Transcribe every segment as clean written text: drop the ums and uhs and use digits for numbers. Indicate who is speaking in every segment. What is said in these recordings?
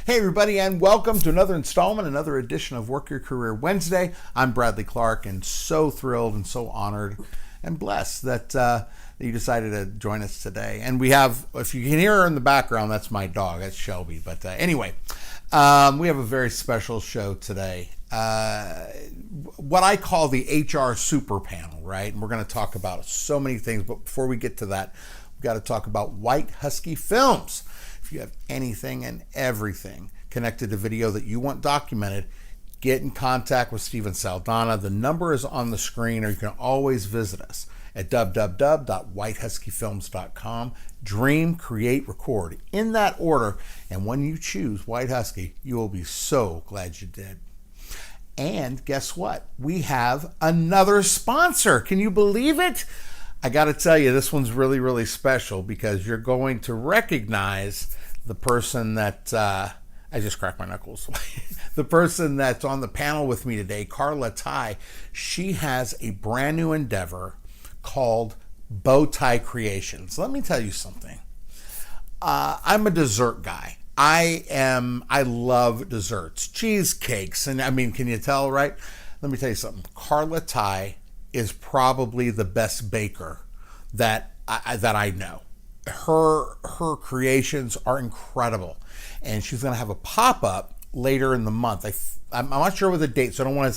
Speaker 1: Hey everybody, and welcome to another installment, another edition of Work Your Career Wednesday. I'm Bradley Clark, and so thrilled and so honored and blessed that you decided to join us today. And we have, if you can hear her in the background, that's my dog, that's Shelby. But anyway, we have a very special show today. What I call the HR Super Panel, right? And we're going to talk about so many things, but before we get to that, we've got to talk about White Husky Films. If you have anything and everything connected to video that you want documented, get in contact with Steven Saldana. The number is on the screen, or you can always visit us at www.whitehuskyfilms.com. Dream, create, record in that order. And when you choose White Husky, you will be so glad you did. And guess what? We have another sponsor. Can you believe it? I got to tell you, this one's really, really special because you're going to recognize the person that, I just cracked my knuckles. The person that's on the panel with me today, Karla Tai. She has a brand new endeavor called Bow Tie Creations. Let me tell you something. I'm a dessert guy. I love desserts, cheesecakes, and I mean, can you tell, right? Let me tell you something. Karla Tai is probably the best baker that I know. Her creations are incredible, and she's going to have a pop-up later in the month. I'm not sure with the date, so I don't want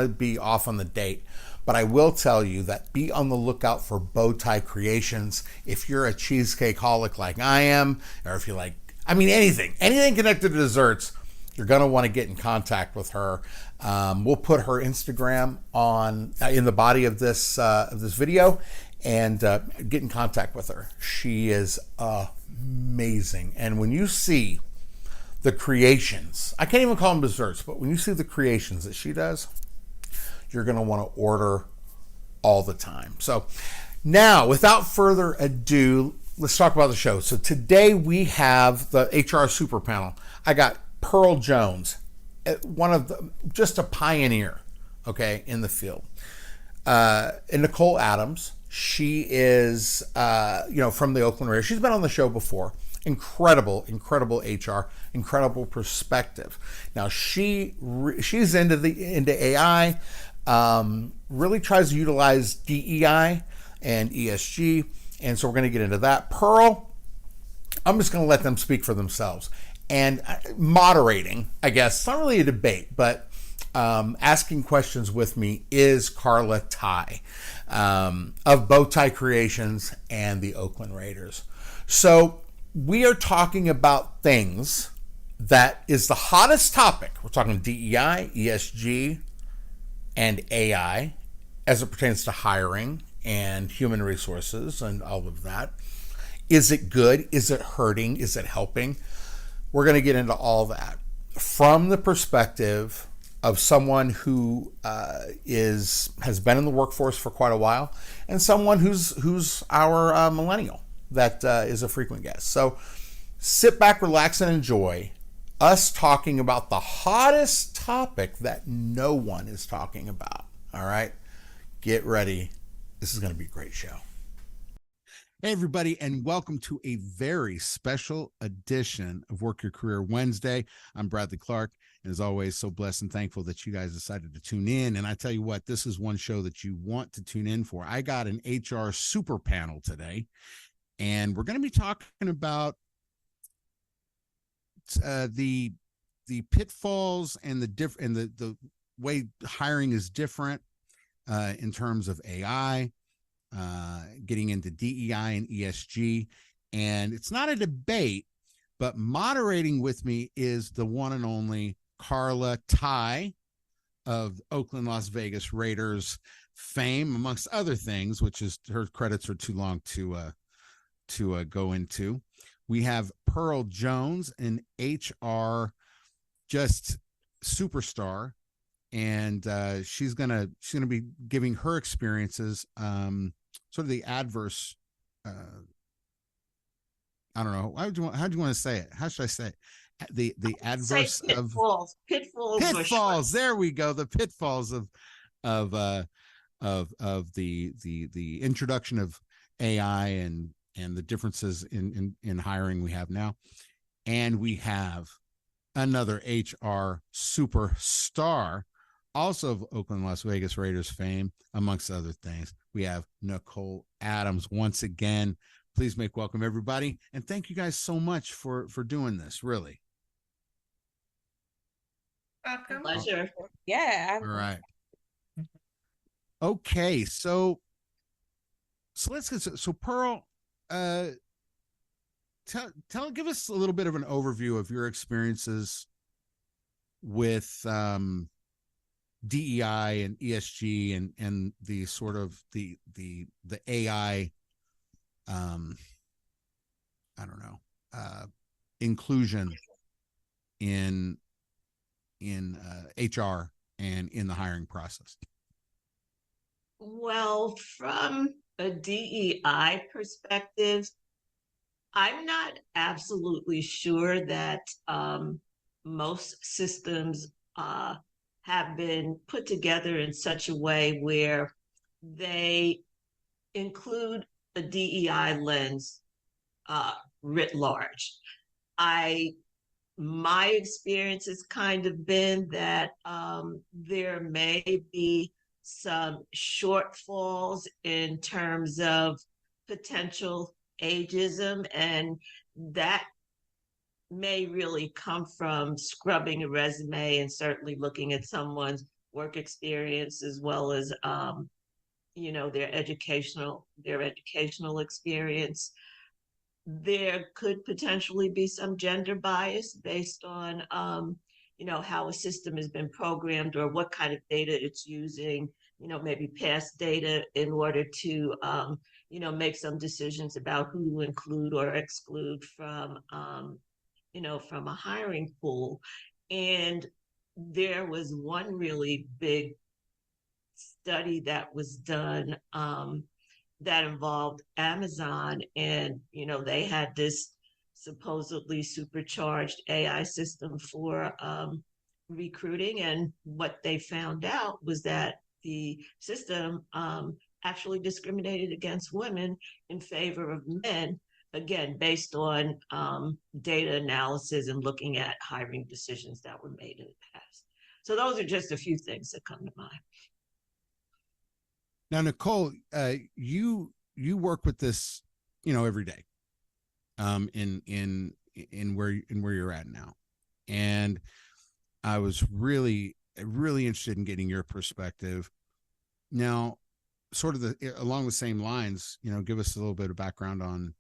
Speaker 1: to be off on the date, but I will tell you that be on the lookout for Bow Tie Creations. If you're a cheesecake-holic like I am, or if you like, I mean, anything connected to desserts, you're going to want to get in contact with her. We'll put her Instagram on in the body of this video, and get in contact with her. She is amazing. And when you see the creations, I can't even call them desserts, but when you see the creations that she does, you're going to want to order all the time. So now, without further ado, let's talk about the show. So today we have the HR Super Panel. I got Pearl Jones, just a pioneer, okay, in the field. And Nicole Adams, she is, from the Oakland area. She's been on the show before. Incredible HR, incredible perspective. Now she's into AI, really tries to utilize DEI and ESG, and so we're going to get into that. Pearl, I'm just going to let them speak for themselves. And moderating, I guess, it's not really a debate, but asking questions with me is Karla Tai of Bow Tie Creations and the Oakland Raiders. So we are talking about things that is the hottest topic. We're talking DEI, ESG, and AI as it pertains to hiring and human resources and all of that. Is it good? Is it hurting? Is it helping? We're going to get into all that from the perspective of someone who has been in the workforce for quite a while, and someone who's our millennial that is a frequent guest. So sit back, relax, and enjoy us talking about the hottest topic that no one is talking about. All right, get ready. This is going to be a great show. Hey, everybody, and welcome to a very special edition of Work Your Career Wednesday. I'm Bradley Clark, and as always, so blessed and thankful that you guys decided to tune in. And I tell you what, this is one show that you want to tune in for. I got an HR super panel today, and we're going to be talking about the pitfalls and the way hiring is different in terms of AI. Getting into DEI and ESG, and it's not a debate, but moderating with me is the one and only Karla Tai of Oakland Las Vegas Raiders fame, amongst other things, which is her credits are too long to go into. We have Pearl Jones, an HR just superstar, and she's gonna be giving her experiences, sort of the adverse. I don't know. How do you want to say it? How should I say it? The adverse pitfalls. There we go. The pitfalls of the introduction of AI and the differences in hiring we have now. And we have another HR superstar, also of Oakland, Las Vegas Raiders fame, amongst other things. We have Nicole Adams once again. Please make welcome, everybody. And thank you guys so much for doing this, really.
Speaker 2: Welcome.
Speaker 3: Pleasure.
Speaker 2: Yeah.
Speaker 1: All right. Okay, so let's get so Pearl, give us a little bit of an overview of your experiences with DEI and ESG and the sort of the AI I don't know inclusion in HR and in the hiring process.
Speaker 3: Well, from a DEI perspective, I'm not absolutely sure that most systems have been put together in such a way where they include a DEI lens writ large. My experience has kind of been that there may be some shortfalls in terms of potential ageism, and that may really come from scrubbing a resume and certainly looking at someone's work experience as well as their educational experience. There could potentially be some gender bias based on how a system has been programmed or what kind of data it's using, maybe past data in order to make some decisions about who to include or exclude from from a hiring pool. And there was one really big study that was done that involved Amazon, and they had this supposedly supercharged AI system for recruiting, and what they found out was that the system actually discriminated against women in favor of men, again based on data analysis and looking at hiring decisions that were made in the past. So those are just a few things that come to mind.
Speaker 1: Now, Nicole, you work with this, every day, in where you're at now, and I was really interested in getting your perspective. Now, sort of along the same lines, give us a little bit of background on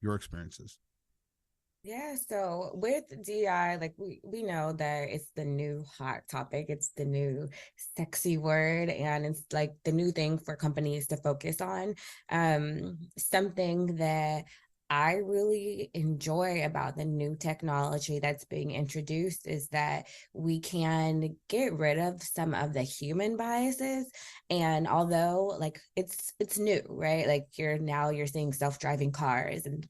Speaker 1: your experiences.
Speaker 2: Yeah, so with DEI, like we know that it's the new hot topic, it's the new sexy word, and it's like the new thing for companies to focus on. Something that I really enjoy about the new technology that's being introduced is that we can get rid of some of the human biases. And although like it's new, right? Like you're seeing self-driving cars, and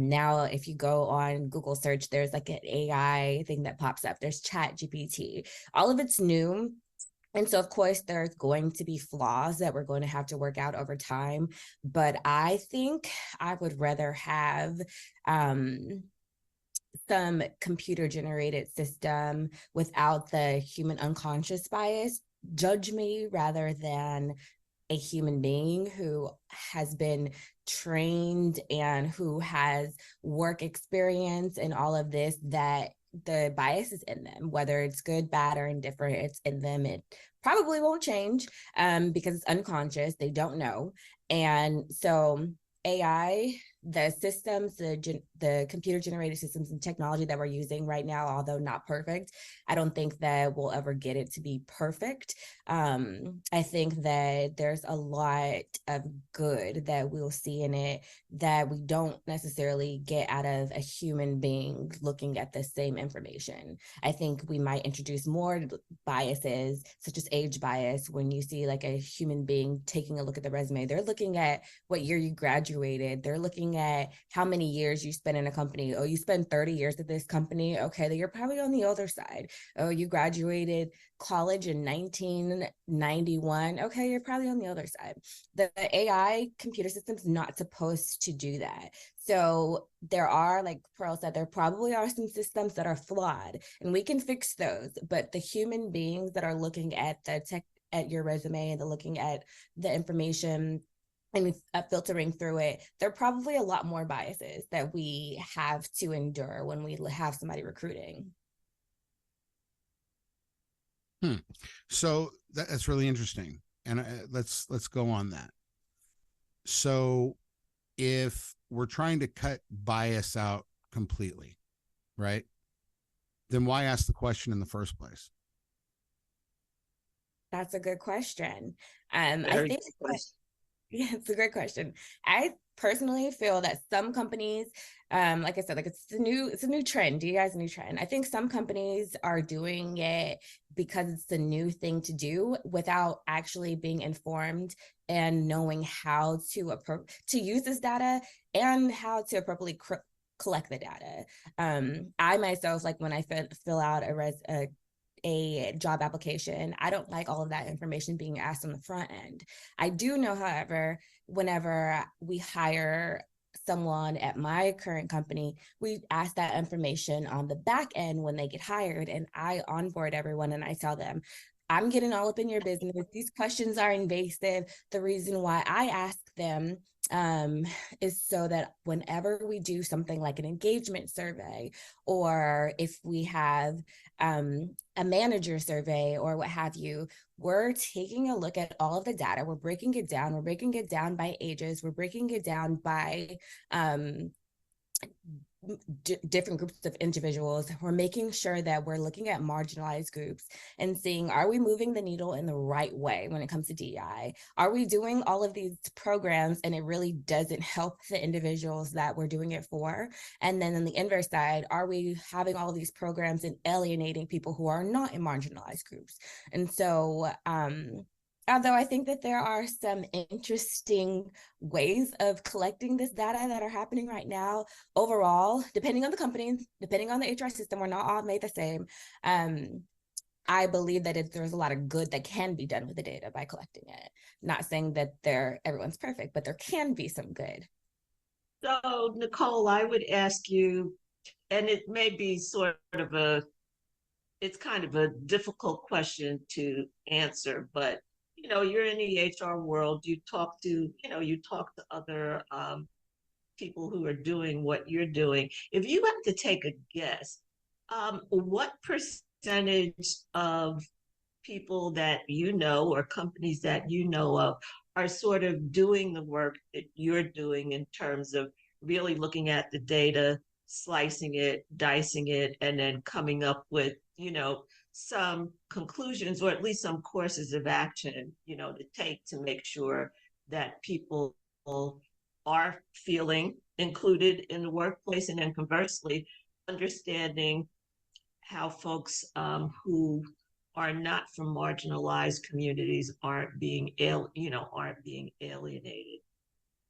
Speaker 2: now if you go on Google search, there's like an AI thing that pops up. There's Chat GPT. All of it's new. And so, of course, there's going to be flaws that we're going to have to work out over time. But I think I would rather have some computer generated system without the human unconscious bias judge me rather than a human being who has been trained and who has work experience and all of this, that the bias is in them, whether it's good, bad, or indifferent, it's in them. It probably won't change because it's unconscious. They don't know. And so AI, the systems, the computer generated systems and technology that we're using right now, although not perfect, I don't think that we'll ever get it to be perfect. I think that there's a lot of good that we'll see in it that we don't necessarily get out of a human being looking at the same information. I think we might introduce more biases, such as age bias. When you see like a human being taking a look at the resume, they're looking at what year you graduated, they're looking looking at how many years you spend in a company. Oh, you spend 30 years at this company. Okay, then you're probably on the other side. Oh, you graduated college in 1991. Okay, you're probably on the other side. The AI computer system's not supposed to do that. So there are, like Pearl said, there probably are some systems that are flawed, and we can fix those. But the human beings that are looking at the tech, at your resume, and they're looking at the information and filtering through it, there are probably a lot more biases that we have to endure when we have somebody recruiting.
Speaker 4: So that's really interesting, and let's go on that. So if we're trying to cut bias out completely, right, then why ask the question in the first place?
Speaker 2: That's a good question.
Speaker 3: Very
Speaker 2: I think
Speaker 3: good question.
Speaker 2: yeah, it's a great question. I personally feel that some companies, like I said, like it's a new trend. DEI is a new trend. I think some companies are doing it because it's a new thing to do without actually being informed and knowing how to use this data and how to appropriately collect the data. I myself, like when I fill out a job application, I don't like all of that information being asked on the front end. I do know, however, whenever we hire someone at my current company, we ask that information on the back end when they get hired, and I onboard everyone and I tell them, I'm getting all up in your business. These questions are invasive. The reason why I ask them is so that whenever we do something like an engagement survey, or if we have a manager survey or what have you, we're taking a look at all of the data. We're breaking it down. We're breaking it down by ages. We're breaking it down by different groups of individuals. We're making sure that we're looking at marginalized groups and seeing, are we moving the needle in the right way when it comes to DEI? Are we doing all of these programs and it really doesn't help the individuals that we're doing it for? And then on the inverse side, are we having all of these programs and alienating people who are not in marginalized groups? And so, although I think that there are some interesting ways of collecting this data that are happening right now, overall, depending on the company, depending on the HR system, we're not all made the same. I believe that there's a lot of good that can be done with the data by collecting it. Not saying that everyone's perfect, but there can be some good.
Speaker 3: So, Nicole, I would ask you, and it may be it's kind of a difficult question to answer, but you're in the HR world. You talk to other people who are doing what you're doing. If you have to take a guess, what percentage of people that you know or companies that you know of are sort of doing the work that you're doing in terms of really looking at the data, slicing it, dicing it, and then coming up with, some conclusions or at least some courses of action, to take to make sure that people are feeling included in the workplace, and then conversely, understanding how folks who are not from marginalized communities aren't being alienated.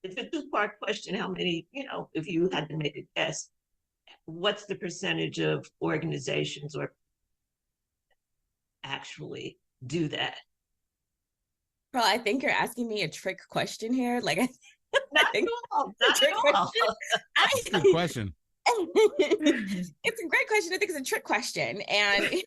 Speaker 3: It's a two-part question. How many, if you had to make a guess, what's the percentage of organizations or actually do that?
Speaker 2: Well, I think you're asking me a trick question here. Like,
Speaker 3: Not at all. Not at all.
Speaker 4: That's a good question.
Speaker 2: It's a great question. I think it's a trick question. And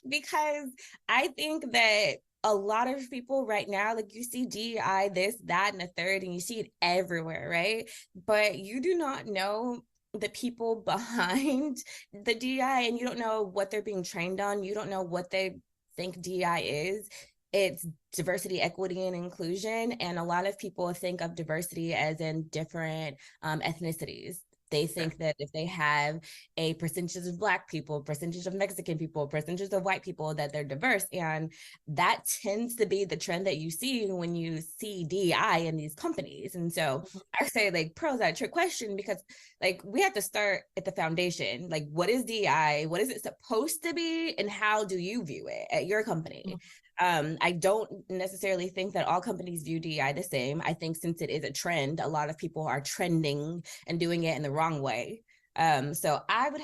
Speaker 2: because I think that a lot of people right now, like you see DEI, this, that, and the third, and you see it everywhere, right? But you do not know the people behind the DEI, and you don't know what they're being trained on. You don't know what they think DEI is. It's diversity, equity, and inclusion. And a lot of people think of diversity as in different ethnicities. They think that if they have a percentage of Black people, percentage of Mexican people, percentage of white people, that they're diverse. And that tends to be the trend that you see when you see DEI in these companies. And so I say, like, Pearl, that trick question, because like we have to start at the foundation. Like, what is DEI? What is it supposed to be? And how do you view it at your company? I don't necessarily think that all companies view DEI the same. I think since it is a trend, a lot of people are trending and doing it in the wrong way. So I would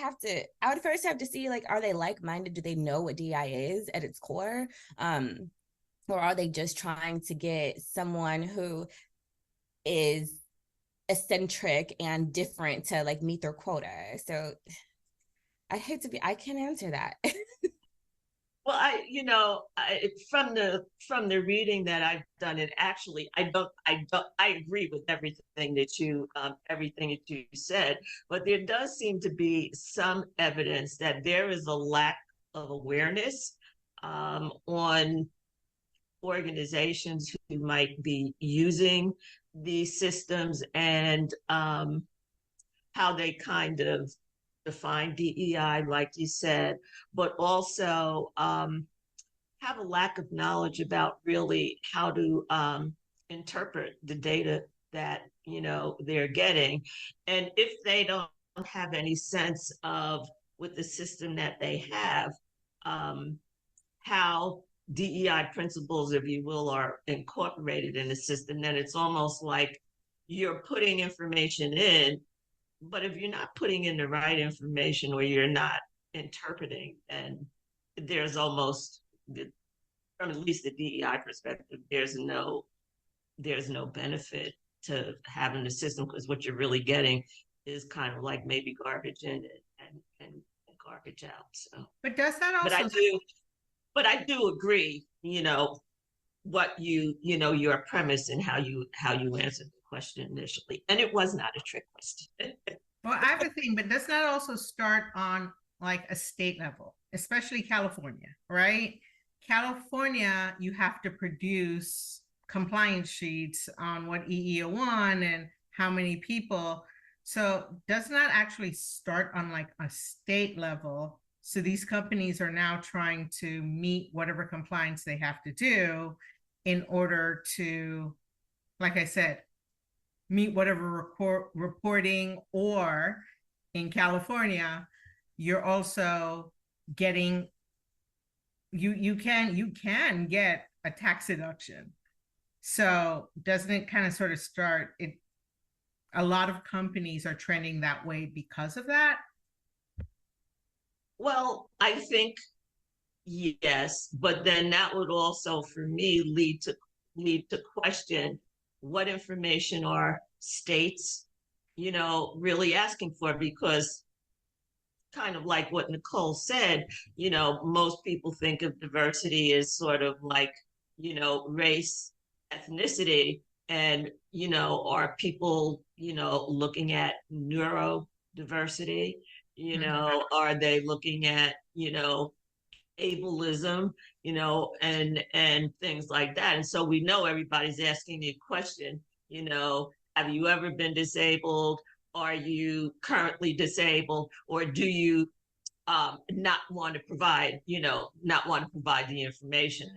Speaker 2: first have to see, like, are they like-minded? Do they know what DEI is at its core? Or are they just trying to get someone who is eccentric and different to like meet their quota? So I can't answer that.
Speaker 3: Well, from the reading that I've done, and actually, I agree with everything that you said, but there does seem to be some evidence that there is a lack of awareness on organizations who might be using these systems, and how they kind of define DEI, like you said, but also have a lack of knowledge about really how to interpret the data that they're getting. And if they don't have any sense of, with the system that they have, how DEI principles, if you will, are incorporated in the system, then it's almost like you're putting information in, but if you're not putting in the right information, or you're not interpreting, then there's almost, from at least the DEI perspective, there's no benefit to having the system, because what you're really getting is kind of like maybe garbage in and garbage out. So,
Speaker 5: But does that
Speaker 3: but
Speaker 5: also
Speaker 3: I do agree, what your premise and how you answered the question initially, and it was not a trick question.
Speaker 5: Well, I have a thing, but does that also start on like a state level, especially California, right? California, you have to produce compliance sheets on what EEO1 and how many people. So does not actually start on like a state level. So these companies are now trying to meet whatever compliance they have to do in order to, like I said, meet whatever reporting, or in California, you're also getting, you can get a tax deduction. So doesn't it kind of sort of start it? A lot of companies are trending that way because of that.
Speaker 3: Well, I think yes, but then that would also, for me, lead to question what information are states, really asking for, because kind of like what Nicole said, most people think of diversity as sort of like, race, ethnicity, and, are people, looking at neurodiversity, are they looking at, ableism, and things like that. And so we know everybody's asking the question, have you ever been disabled? Are you currently disabled? Or do you not want to provide the information?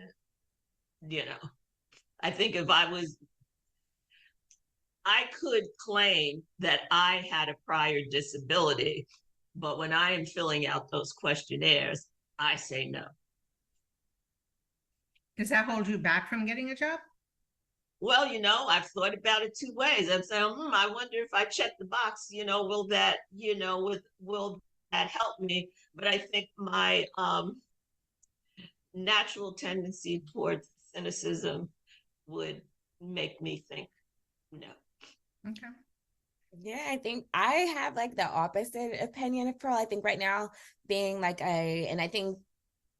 Speaker 3: I think if I could claim that I had a prior disability, but when I am filling out those questionnaires, I say no.
Speaker 5: Does that hold you back from getting a job?
Speaker 3: Well, I've thought about it two ways. I'm saying, I wonder if I check the box, will that, will that help me? But I think my natural tendency towards cynicism would make me think no.
Speaker 5: Okay.
Speaker 2: Yeah, I think I have like the opposite opinion of Pearl. I think right now being like and I think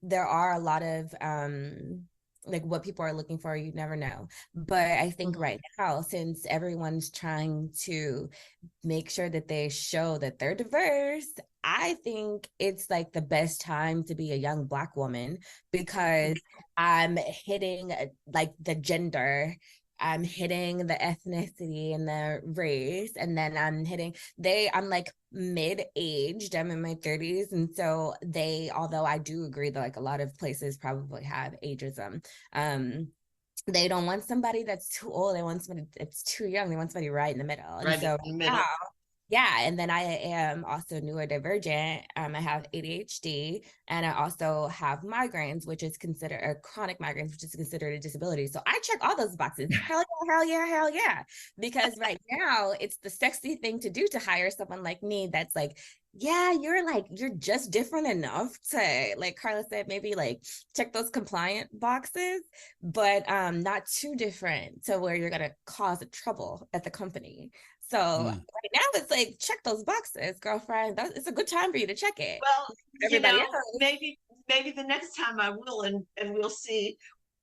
Speaker 2: there are a lot of like what people are looking for, you never know. But I think right now, since everyone's trying to make sure that they show that they're diverse, I think it's like the best time to be a young Black woman, because I'm hitting like the gender, I'm hitting the ethnicity and the race, and then I'm like mid-aged, I'm in my 30s. And so although I do agree that like a lot of places probably have ageism, they don't want somebody that's too old, they want somebody that's too young, they want somebody right in the middle.
Speaker 3: Right
Speaker 2: and so
Speaker 3: in the middle.
Speaker 2: Yeah, and then I am also neurodivergent. I have ADHD, and I also have migraines, which is considered a chronic migraines, which is considered a disability. So I check all those boxes. Hell yeah, hell yeah, hell yeah. Because right now it's the sexy thing to do to hire someone like me that's like, yeah, you're just different enough to, like Karla said, maybe like check those compliant boxes, but not too different to where you're gonna cause trouble at the company. So right now it's like, check those boxes, girlfriend. It's a good time for you to check it.
Speaker 3: Well,
Speaker 2: Everybody else.
Speaker 3: maybe the next time I will, and we'll see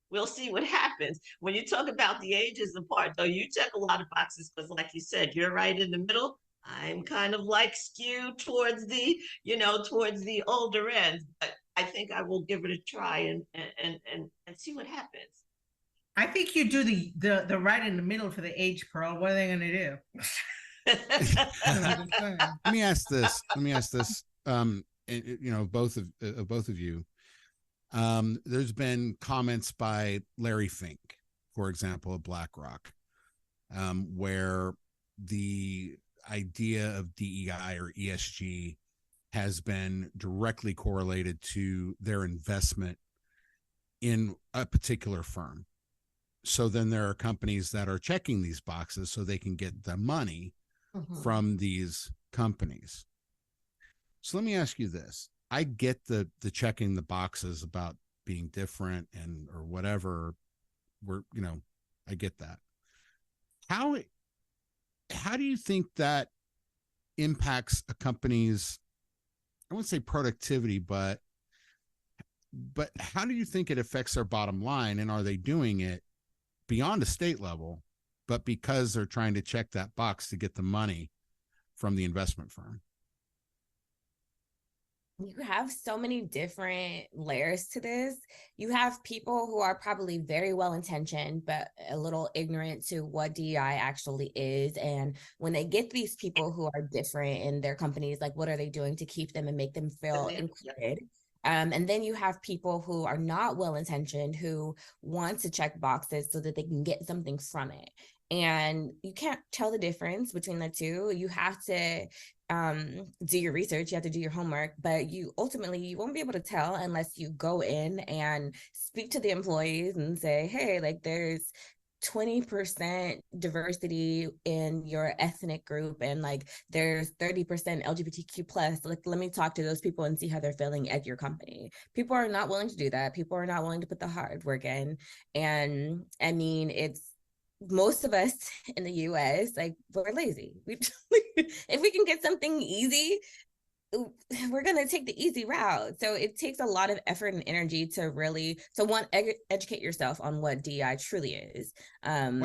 Speaker 3: what happens. When you talk about the ages apart, though, you check a lot of boxes because, like you said, you're right in the middle. I'm kind of like skewed towards the, towards the older end. But I think I will give it a try and see what happens.
Speaker 5: I think you do the right in the middle for the age, Pearl. What are they going to do?
Speaker 4: Let me ask this. Both of you. There's been comments by Larry Fink, for example, of BlackRock, where the idea of DEI or ESG has been directly correlated to their investment in a particular firm. So then there are companies that are checking these boxes so they can get the money from these companies. So let me ask you this. I get the checking the boxes about being different and or whatever. I get that. How do you think that impacts a company's, I wouldn't say productivity, but how do you think it affects their bottom line? And are they doing it beyond a state level, but because they're trying to check that box to get the money from the investment firm?
Speaker 2: You have so many different layers to this. You have people who are probably very well intentioned, but a little ignorant to what DEI actually is. And when they get these people who are different in their companies, like what are they doing to keep them and make them feel included? And then you have people who are not well intentioned, who want to check boxes so that they can get something from it. And you can't tell the difference between the two. You have to do your research, you have to do your homework, but you won't be able to tell unless you go in and speak to the employees and say, hey, like there's 20% diversity in your ethnic group and like there's 30% LGBTQ plus. Like, let me talk to those people and see how they're feeling at your company. People are not willing to do that. People are not willing to put the hard work in. And I mean, it's most of us in the US, like we're lazy. If we can get something easy, we're going to take the easy route. So it takes a lot of effort and energy to really, educate yourself on what DEI truly is, and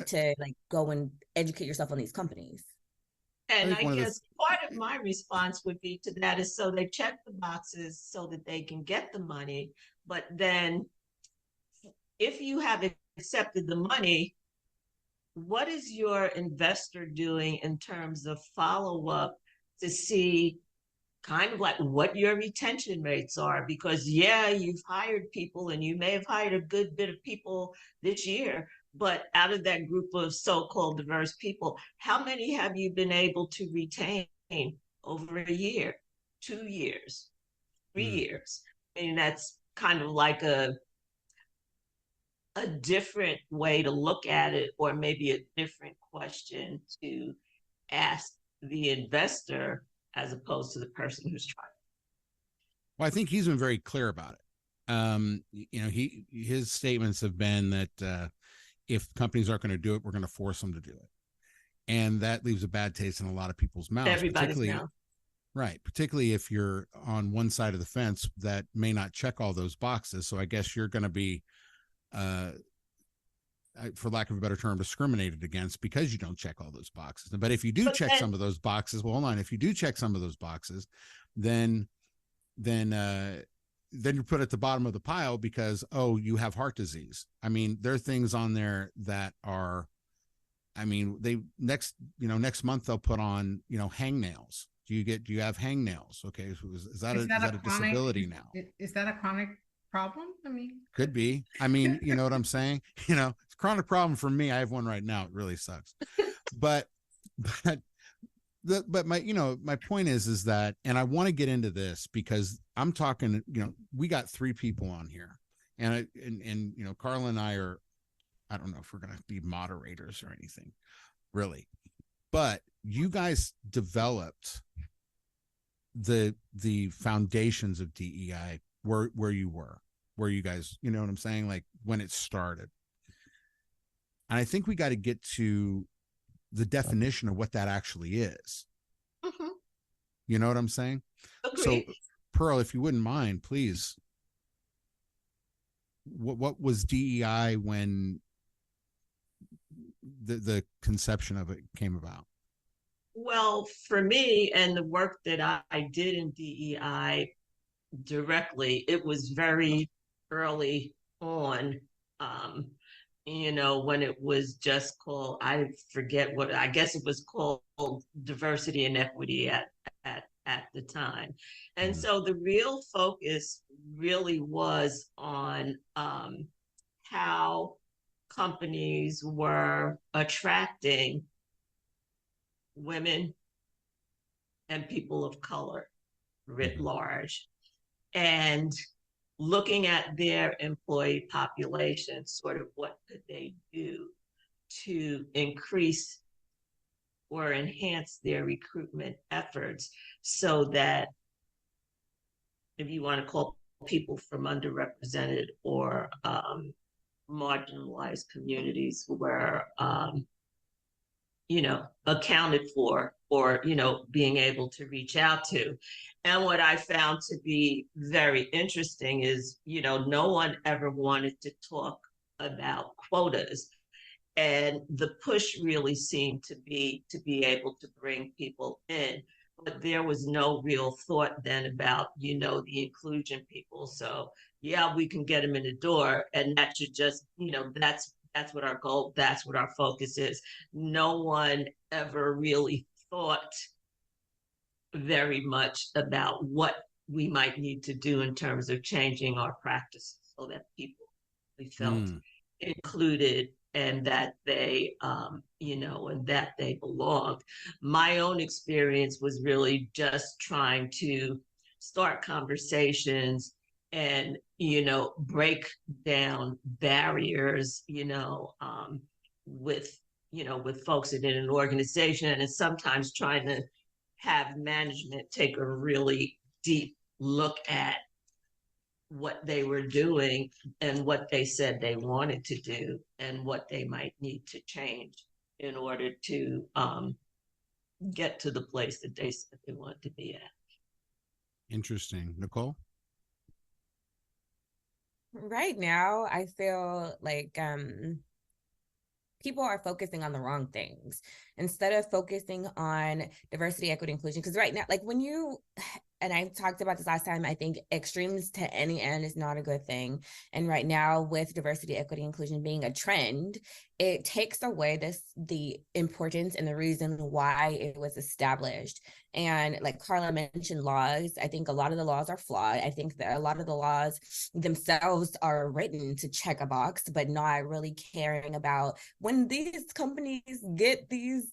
Speaker 2: to like go and educate yourself on these companies.
Speaker 3: And I guess part of my response would be to that is so they check the boxes so that they can get the money. But then if you have accepted the money, what is your investor doing in terms of follow-up to see kind of like what your retention rates are? Because yeah, you've hired people and you may have hired a good bit of people this year, but out of that group of so-called diverse people, how many have you been able to retain over a year, 2 years, 3 years? I mean, that's kind of like a different way to look at it, or maybe a different question to ask the investor as opposed to the person who's trying.
Speaker 4: Well, I think he's been very clear about it. His statements have been that if companies aren't going to do it, we're going to force them to do it. And that leaves a bad taste in a lot of people's mouths.
Speaker 3: Everybody's mouth.
Speaker 4: Right. Particularly if you're on one side of the fence that may not check all those boxes. So I guess you're going to be, for lack of a better term, discriminated against because you don't check all those boxes. But if you do check some of those boxes, well, hold on. If you do check some of those boxes, then you're put at the bottom of the pile because, oh, you have heart disease. I mean, there are things on there that are, I mean, next month they'll put on, hangnails. Do you have hangnails? Okay. So is that a disability now?
Speaker 5: Is that a chronic problem? I mean,
Speaker 4: could be. I mean, you know what I'm saying? It's a chronic problem for me. I have one right now. It really sucks. but but my point is that, and I want to get into this because I'm talking, we got 3 people on here, and Karla and I don't know if we're going to be moderators or anything really, but you guys developed the foundations of DEI where you guys, you know what I'm saying? Like when it started. And I think we got to get to the definition of what that actually is.
Speaker 3: Mhm.
Speaker 4: You know what I'm saying?
Speaker 3: Agreed.
Speaker 4: So Pearl, if you wouldn't mind, please. What was DEI when the conception of it came about?
Speaker 3: Well, for me and the work that I did in DEI directly, it was very early on. When it was just called, I forget what, I guess it was called diversity and equity at the time. And so the real focus really was on how companies were attracting women and people of color writ large, and looking at their employee population, sort of what could they do to increase or enhance their recruitment efforts so that, if you want to call people from underrepresented or marginalized communities, were accounted for, or, being able to reach out to. And what I found to be very interesting is, no one ever wanted to talk about quotas. And the push really seemed to be able to bring people in. But there was no real thought then about, the inclusion people. So yeah, we can get them in the door, and that should just, that's what our goal, that's what our focus is. No one ever really thought very much about what we might need to do in terms of changing our practices so that people we felt included, and that they, and that they belonged. My own experience was really just trying to start conversations and, break down barriers, with, with folks in an organization, and sometimes trying to have management take a really deep look at what they were doing and what they said they wanted to do and what they might need to change in order to get to the place that they said they wanted to be at.
Speaker 4: Interesting. Nicole?
Speaker 2: Right now, I feel like people are focusing on the wrong things instead of focusing on diversity, equity, inclusion. Because right now, like when you, and I talked about this last time, I think extremes to any end is not a good thing. And right now, with diversity, equity, inclusion being a trend, it takes away the importance and the reason why it was established. And like Karla mentioned, laws, I think a lot of the laws are flawed. I think that a lot of the laws themselves are written to check a box, but not really caring about when these companies get these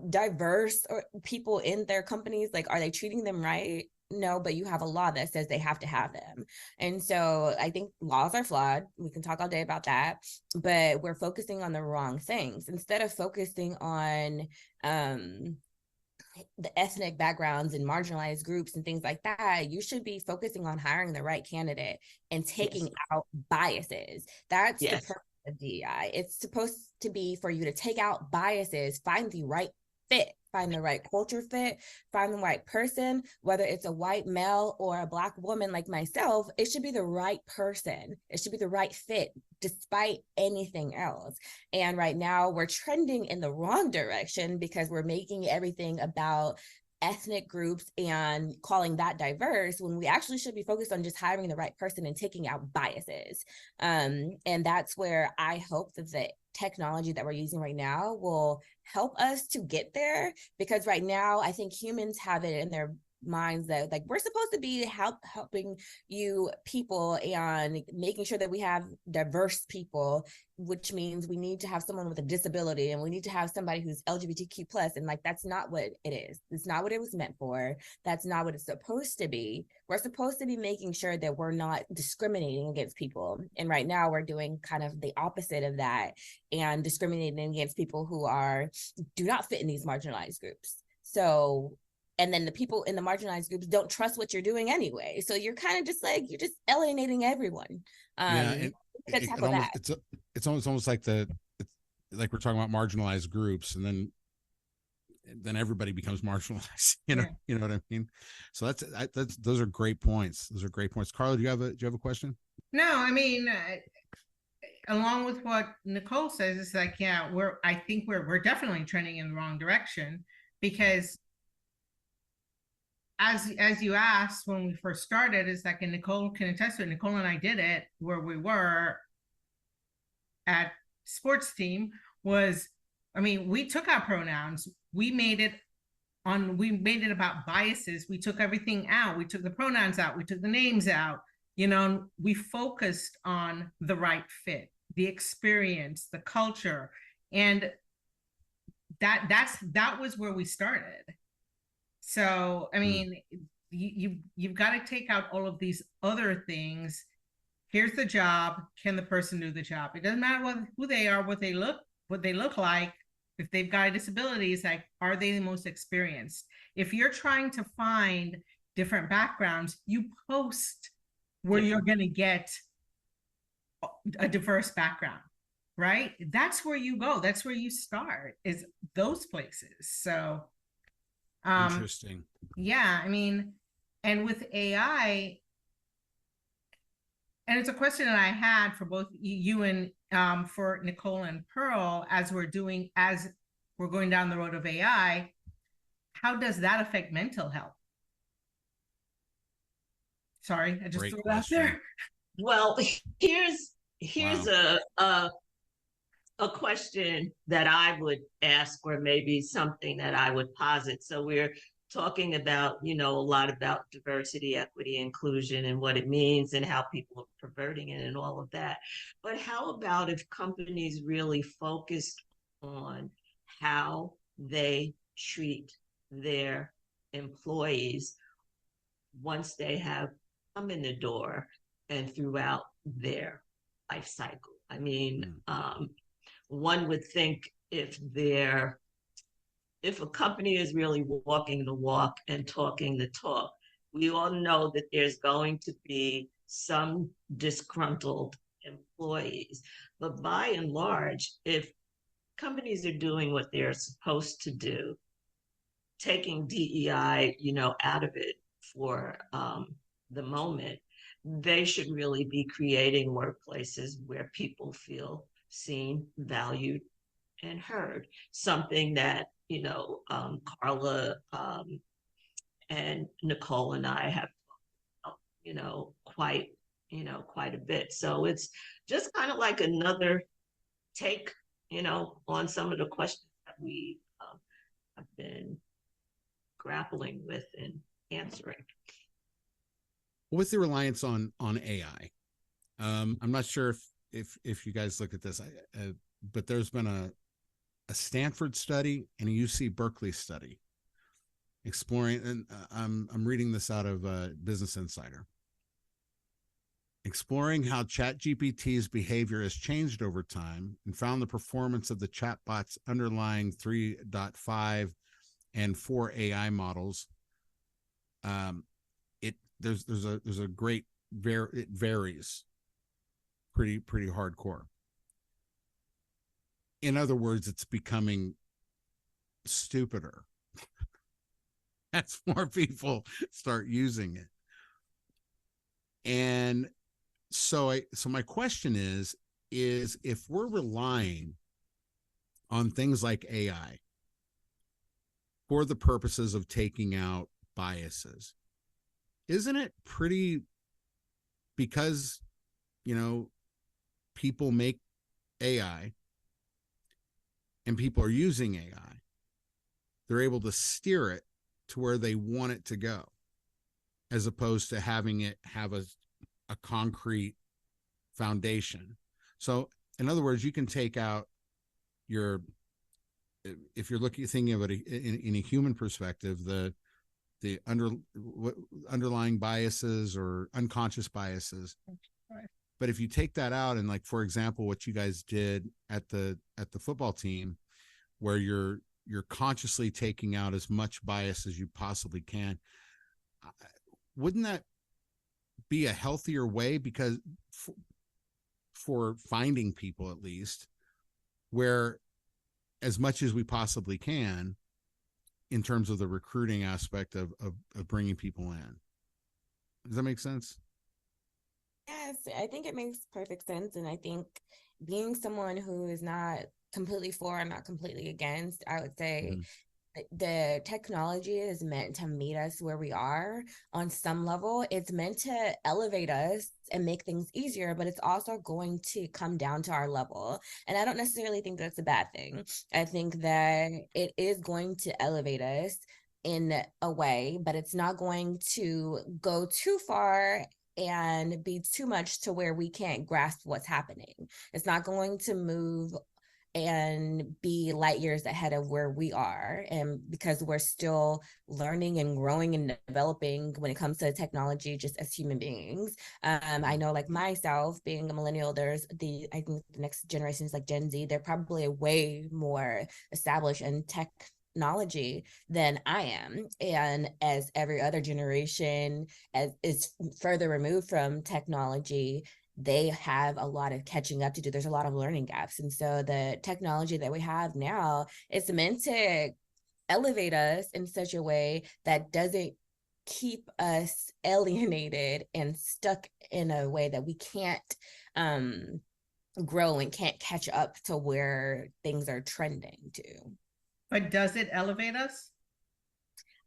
Speaker 2: diverse people in their companies, like, are they treating them right? No, but you have a law that says they have to have them. And so I think laws are flawed. We can talk all day about that, but we're focusing on the wrong things instead of focusing on the ethnic backgrounds and marginalized groups and things like that. You should be focusing on hiring the right candidate and taking out biases. That's the purpose of DEI. It's supposed to be for you to take out biases, find the right fit, find the right culture fit, find the right person, whether it's a white male or a Black woman like myself. It should be the right person. It should be the right fit despite anything else. And right now we're trending in the wrong direction because we're making everything about ethnic groups and calling that diverse when we actually should be focused on just hiring the right person and taking out biases. And that's where I hope that the technology that we're using right now will help us to get there, because right now I think humans have it in their minds that like we're supposed to be helping you people and making sure that we have diverse people, which means we need to have someone with a disability and we need to have somebody who's LGBTQ plus, and like that's not what it is. It's not what it was meant for. That's not what it's supposed to be. We're supposed to be making sure that we're not discriminating against people, and right now we're doing kind of the opposite of that and discriminating against people who do not fit in these marginalized groups. So, and then the people in the marginalized groups don't trust what you're doing anyway. So you're kind of just like, you're just alienating everyone.
Speaker 4: Yeah,
Speaker 2: That's half of that.
Speaker 4: it's almost like like we're talking about marginalized groups, and then everybody becomes marginalized. You know what I mean? So that's those are great points. Those are great points. Karla, do you have a question?
Speaker 5: No, I mean, along with what Nicole says, it's like, yeah, I think we're definitely trending in the wrong direction, because as you asked when we first started, it's like, and Nicole can attest to it, Nicole and I did it where we were at sports team was, I mean, we took our pronouns, we made it about biases. We took everything out. We took the pronouns out. We took the names out. We focused on the right fit, the experience, the culture. And that was where we started. So, I mean, you've got to take out all of these other things. Here's the job. Can the person do the job? It doesn't matter who they are, what they look like. If they've got a disability, it's like, are they the most experienced? If you're trying to find different backgrounds, you post where you're going to get a diverse background, right? That's where you go. That's where you start, is those places. So,
Speaker 4: Interesting.
Speaker 5: Yeah, I mean, and with AI, and it's a question that I had for both you and for Nicole and Pearl, as we're going down the road of AI, how does that affect mental health? Sorry, I just
Speaker 4: Great
Speaker 5: threw it out there.
Speaker 3: Well, here's a question that I would ask, or maybe something that I would posit. So we're talking about, a lot about diversity, equity, inclusion, and what it means and how people are perverting it and all of that. But how about if companies really focused on how they treat their employees once they have come in the door and throughout their life cycle? I mean, one would think if a company is really walking the walk and talking the talk, we all know that there's going to be some disgruntled employees. But by and large, if companies are doing what they're supposed to do, taking DEI, out of it for the moment, they should really be creating workplaces where people feel seen, valued, and heard. Something that, Karla and Nicole and I have, quite a bit. So it's just kind of like another take, on some of the questions that we have been grappling with and answering.
Speaker 4: With the reliance on AI, I'm not sure if you guys look at this, but there's been a Stanford study and a UC Berkeley study exploring, and I'm reading this out of Business Insider, exploring how ChatGPT's behavior has changed over time, and found the performance of the chatbot's underlying 3.5 and 4 AI models. There's a great it varies pretty hardcore. In other words, it's becoming stupider as more people start using it. And so my question is if we're relying on things like AI for the purposes of taking out biases, isn't it pretty, because people make AI and people are using AI, they're able to steer it to where they want it to go, as opposed to having it have a concrete foundation. So in other words, you can take out your, if you're thinking of it in a human perspective, the underlying biases or unconscious biases.
Speaker 5: Right.
Speaker 4: But if you take that out, and like, for example, what you guys did at the football team, where you're consciously taking out as much bias as you possibly can, wouldn't that be a healthier way? Because for finding people, at least, where as much as we possibly can in terms of the recruiting aspect of bringing people in. Does that make sense?
Speaker 2: Yes, I think it makes perfect sense. And I think being someone who is not completely for and not completely against, I would say the technology is meant to meet us where we are on some level. It's meant to elevate us and make things easier, but it's also going to come down to our level. And I don't necessarily think that's a bad thing. I think that it is going to elevate us in a way, but it's not going to go too far and be too much to where we can't grasp what's happening. It's not going to move and be light years ahead of where we are. And because we're still learning and growing and developing when it comes to technology, just as human beings. I know, like myself, being a millennial, there's I think the next generations like Gen Z, they're probably way more established in technology than I am. And as every other generation is further removed from technology, they have a lot of catching up to do. There's a lot of learning gaps. And so the technology that we have now is meant to elevate us in such a way that doesn't keep us alienated and stuck in a way that we can't grow and can't catch up to where things are trending to.
Speaker 5: But does it elevate us?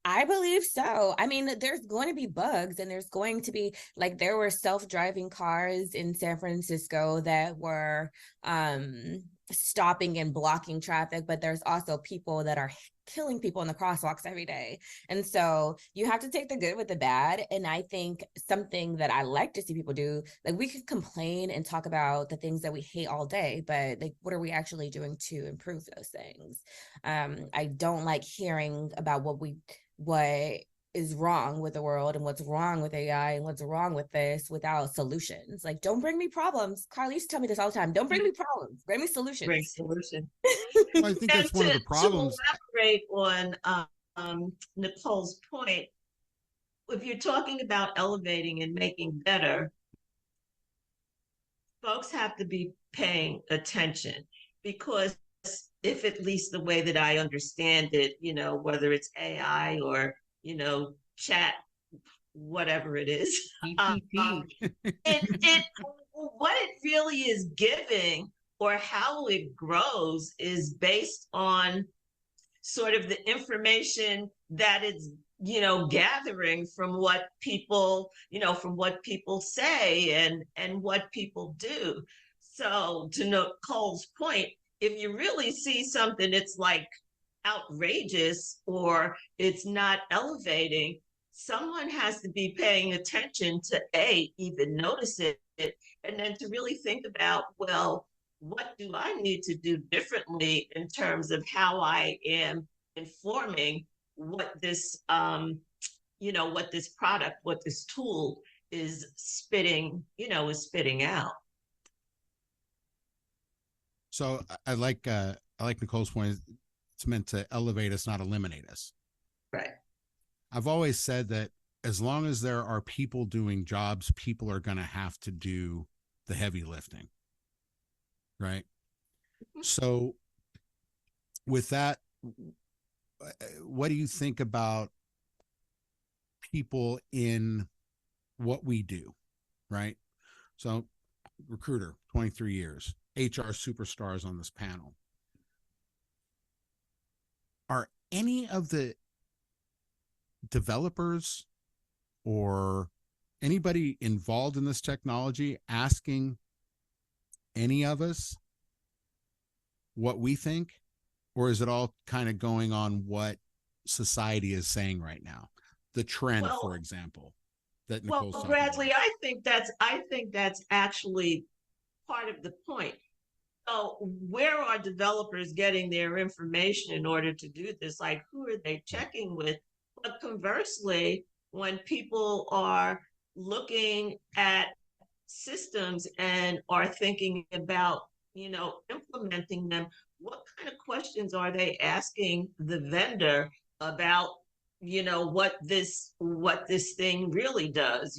Speaker 2: I believe so. I mean, there's going to be bugs, and there's going to be, like, there were self-driving cars in San Francisco that were stopping and blocking traffic, but there's also people that are killing people in the crosswalks every day. And so you have to take the good with the bad. And I think something that I like to see people do, like, we could complain and talk about the things that we hate all day, but like, what are we actually doing to improve those things? I don't like hearing about what is wrong with the world and what's wrong with AI and what's wrong with this without solutions. Like, don't bring me problems. Carly used to tell me this all the time. Don't bring me problems. Bring me solutions.
Speaker 3: Great solution.
Speaker 4: Well, I think that's one of the problems.
Speaker 3: To elaborate on Nicole's point, if you're talking about elevating and making better, folks have to be paying attention, because if, at least the way that I understand it, whether it's AI or, chat, whatever it is, it what it really is giving, or how it grows, is based on sort of the information that it's gathering from what people say and what people do. So, to Nicole's point, if you really see something it's like outrageous or it's not elevating, someone has to be paying attention to even notice it, and then to really think about, well, what do I need to do differently in terms of how I am informing what this what this product, what this tool is spitting out.
Speaker 4: So I like Nicole's point. It's meant to elevate us, not eliminate us.
Speaker 3: Right.
Speaker 4: I've always said that as long as there are people doing jobs, people are going to have to do the heavy lifting. Right. So with that, what do you think about people in what we do? Right. So recruiter, 23 years, HR superstars on this panel. Are any of the developers or anybody involved in this technology asking any of us what we think? Or is it all kind of going on what society is saying right now? The trend,
Speaker 3: Well,
Speaker 4: for example, that
Speaker 3: well,
Speaker 4: Nicole's talking
Speaker 3: Bradley,
Speaker 4: about.
Speaker 3: I think that's actually part of the point. So where are developers getting their information in order to do this? Like, who are they checking with? But conversely, when people are looking at systems and are thinking about, implementing them, what kind of questions are they asking the vendor about, what this thing really does?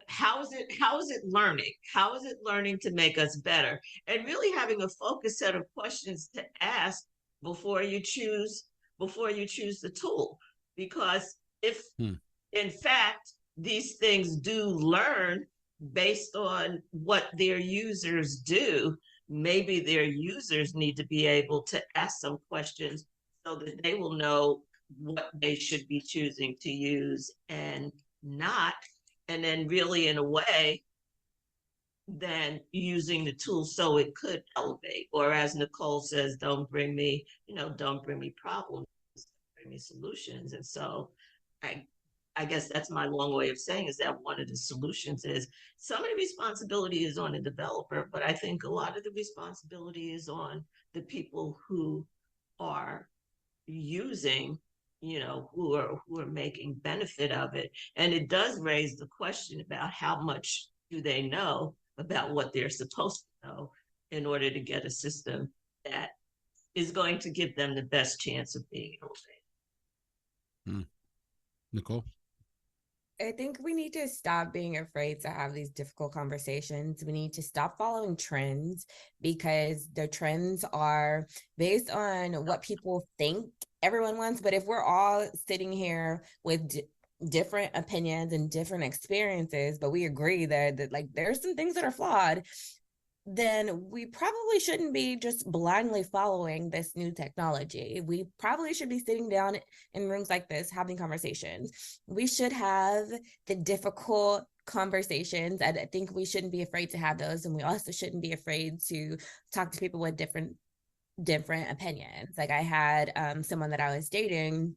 Speaker 3: How is it learning? How is it learning to make us better? And really having a focused set of questions to ask before you choose the tool. Because if
Speaker 4: Hmm.
Speaker 3: in fact these things do learn based on what their users do, maybe their users need to be able to ask some questions so that they will know what they should be choosing to use and not, and then really in a way then using the tool so it could elevate, or as Nicole says, don't bring me problems, bring me solutions. And so i I guess that's my long way of saying is that one of the solutions is some of the responsibility is on the developer, but I think a lot of the responsibility is on the people who are using, who are making benefit of it. And it does raise the question about how much do they know about what they're supposed to know in order to get a system that is going to give them the best chance of being innovative.
Speaker 4: Nicole?
Speaker 2: I think we need to stop being afraid to have these difficult conversations. We need to stop following trends because the trends are based on what people think everyone wants. But if we're all sitting here with different opinions and different experiences, but we agree that like there's some things that are flawed, then we probably shouldn't be just blindly following this new technology. We probably should be sitting down in rooms like this, having conversations. We should have the difficult conversations. I think we shouldn't be afraid to have those. And we also shouldn't be afraid to talk to people with different opinions. Like I had someone that I was dating,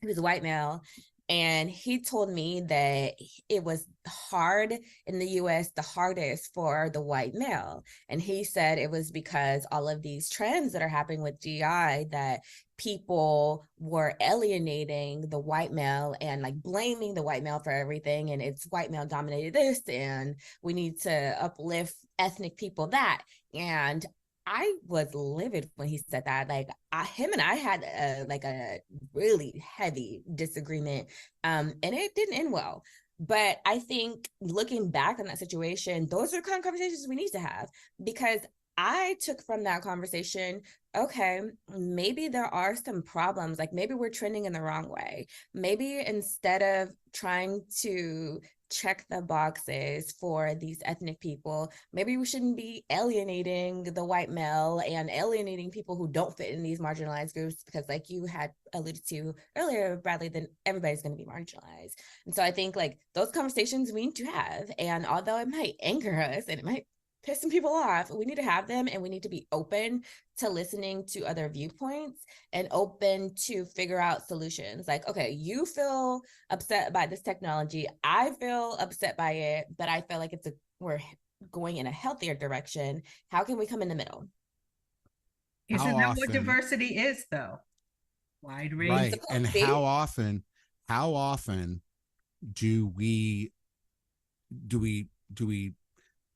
Speaker 2: he was a white male, and he told me that it was hard in the US, the hardest for the white male. And he said it was because all of these trends that are happening with DEI, that people were alienating the white male and like blaming the white male for everything. And it's white male dominated this, and we need to uplift ethnic people that. And I was livid when he said that. Like him and I had a really heavy disagreement, and it didn't end well. But I think looking back on that situation, those are the kind of conversations we need to have, because I took from that conversation, okay, maybe there are some problems. Like maybe we're trending in the wrong way. Maybe instead of trying to check the boxes for these ethnic people, maybe we shouldn't be alienating the white male and alienating people who don't fit in these marginalized groups, because like you had alluded to earlier, Bradley, then everybody's going to be marginalized. And so I think like those conversations we need to have, and although it might anger us and it might piss some people off, we need to have them, and we need to be open to listening to other viewpoints and open to figure out solutions. Like, okay, you feel upset by this technology, I feel upset by it, but I feel like we're going in a healthier direction. How can we come in the middle?
Speaker 5: Isn't that what diversity is, though? Wide range.
Speaker 4: Right. And how often do we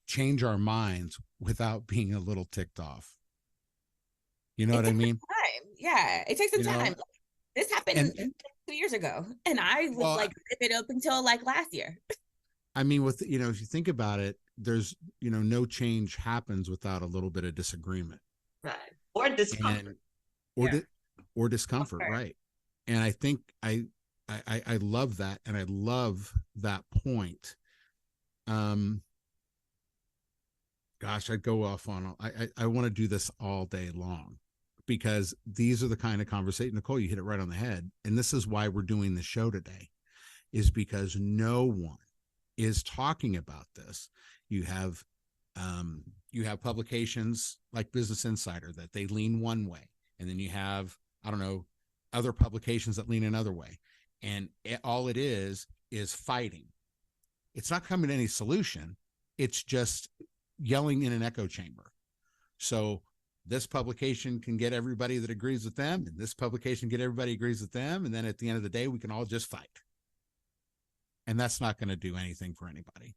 Speaker 4: change our minds without being a little ticked off? You know what I mean?
Speaker 2: Time. Yeah, it takes some time. This happened 2 years ago, and I was like it up until like last year.
Speaker 4: I mean, if you think about it, there's no change happens without a little bit of disagreement,
Speaker 3: right? Or discomfort,
Speaker 4: or discomfort, right? And I think I love that, and I love that point. Gosh, I'd go off on. I want to do this all day long, because these are the kind of conversation. Nicole, you hit it right on the head, and this is why we're doing the show today, is because no one is talking about this. You have publications like Business Insider that they lean one way, And then you have, I don't know, other publications that lean another way. And all it is fighting. It's not coming to any solution. It's just yelling in an echo chamber. So this publication can get everybody that agrees with them, and this publication get everybody agrees with them. And then at the end of the day, we can all just fight. And that's not going to do anything for anybody.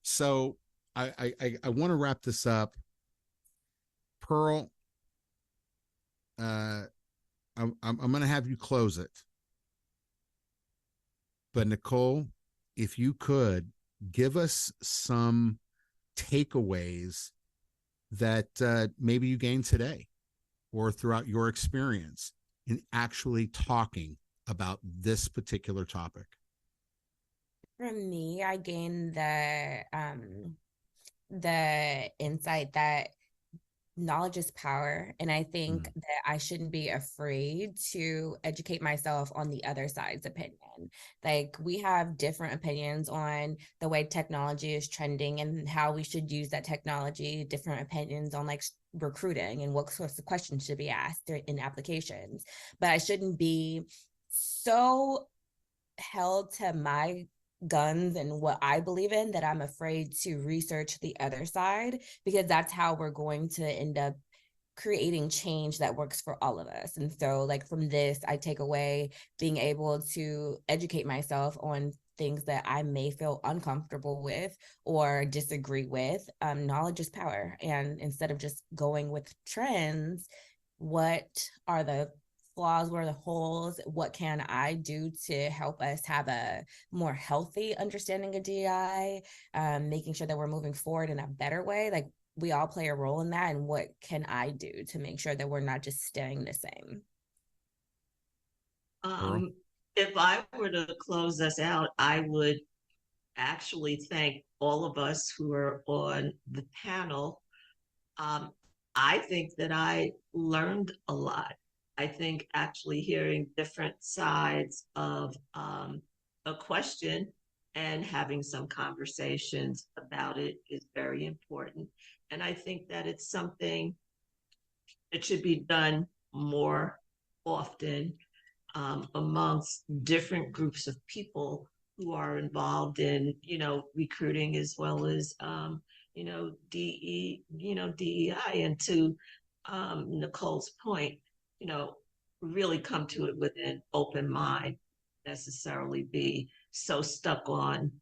Speaker 4: So I want to wrap this up. Pearl, I'm going to have you close it. But Nicole, if you could give us some takeaways that maybe you gained today or throughout your experience in actually talking about this particular topic.
Speaker 2: For me, I gained the insight that knowledge is power. And I think that I shouldn't be afraid to educate myself on the other side's opinion. Like, we have different opinions on the way technology is trending and how we should use that technology, different opinions on like recruiting and what sorts of questions should be asked in applications. But I shouldn't be so held to my guns and what I believe in that I'm afraid to research the other side, because that's how we're going to end up creating change that works for all of us. And so like from this, I take away being able to educate myself on things that I may feel uncomfortable with or disagree with. Knowledge is power. And instead of just going with trends, what are the flaws, where are the holes, what can I do to help us have a more healthy understanding of DEI, making sure that we're moving forward in a better way. Like, we all play a role in that, and what can I do to make sure that we're not just staying the same?
Speaker 3: If I were to close us out, I would actually thank all of us who are on the panel. I think that I learned a lot. I think actually hearing different sides of a question and having some conversations about it is very important. And I think that it's something that should be done more often amongst different groups of people who are involved in, recruiting as well as, DEI. And to Nicole's point, really come to it with an open mind, necessarily be so stuck on,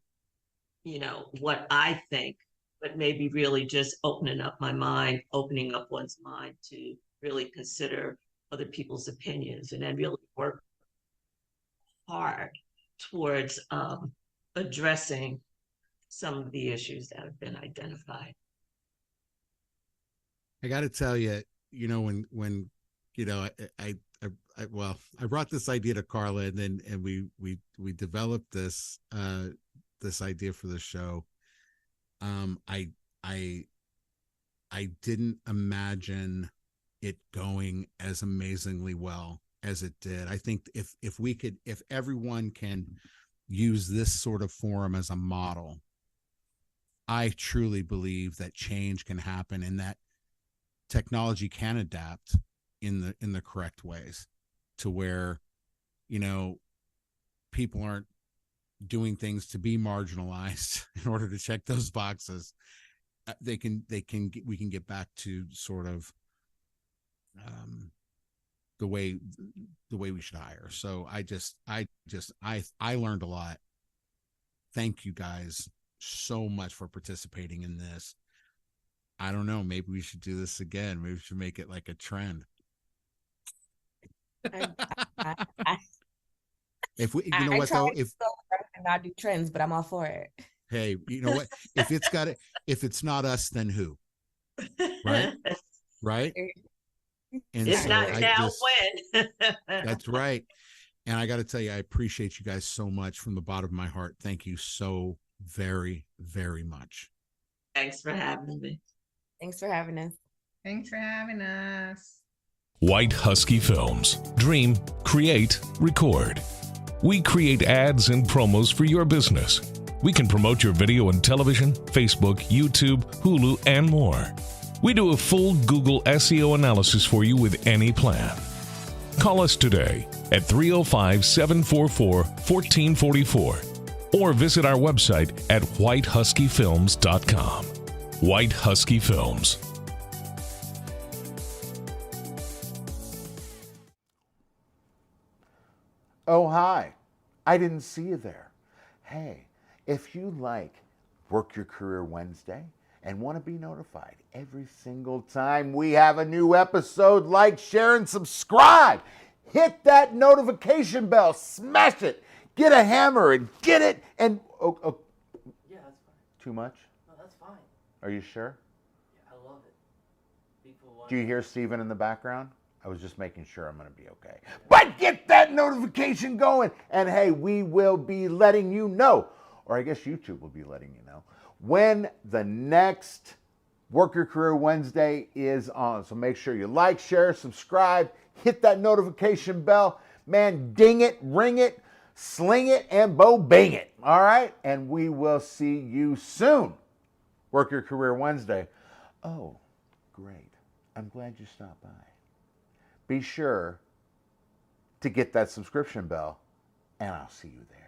Speaker 3: what I think, but maybe really just opening up one's mind to really consider other people's opinions, and then really work hard towards addressing some of the issues that have been identified.
Speaker 4: I got to tell you, when I brought this idea to Karla, and we developed this idea for the show. I didn't imagine it going as amazingly well as it did. I think if everyone can use this sort of forum as a model, I truly believe that change can happen and that technology can adapt in the correct ways to where, people aren't doing things to be marginalized in order to check those boxes. We can get back to sort of the way we should hire. So I learned a lot. Thank you guys so much for participating in this. I don't know, maybe we should do this again. Maybe we should make it like a trend. If we, if
Speaker 2: not do trends, but I'm all for it.
Speaker 4: Hey, you know what? If it's not us, then who? Right? And
Speaker 3: it's
Speaker 4: so
Speaker 3: not now, when?
Speaker 4: That's right. And I got to tell you, I appreciate you guys so much from the bottom of my heart. Thank you so very, very much.
Speaker 3: Thanks for having me.
Speaker 2: Thanks for having us.
Speaker 5: Thanks for having us.
Speaker 6: White Husky Films. Dream, create, record. We create ads and promos for your business. We can promote your video on television, Facebook, YouTube, Hulu, and more. We do a full Google SEO analysis for you with any plan. Call us today at 305-744-1444 or visit our website at whitehuskyfilms.com. White Husky Films.
Speaker 1: Oh, hi. I didn't see you there. Hey, if you like Work Your Career Wednesday and want to be notified every single time we have a new episode, like, share, and subscribe. Hit that notification bell. Smash it. Get a hammer and get it. And
Speaker 7: Yeah, that's fine.
Speaker 1: too much?
Speaker 7: No, that's fine.
Speaker 1: Are you sure?
Speaker 7: Yeah, I love it. People want.
Speaker 1: Do you hear Steven in the background? I was just making sure I'm going to be okay. But get that notification going. And hey, we will be letting you know, or I guess YouTube will be letting you know, when the next Work Your Career Wednesday is on. So make sure you like, share, subscribe, hit that notification bell. Man, ding it, ring it, sling it, and bang it. All right? And we will see you soon. Work Your Career Wednesday. Oh, great. I'm glad you stopped by. Be sure to get that subscription bell, and I'll see you there.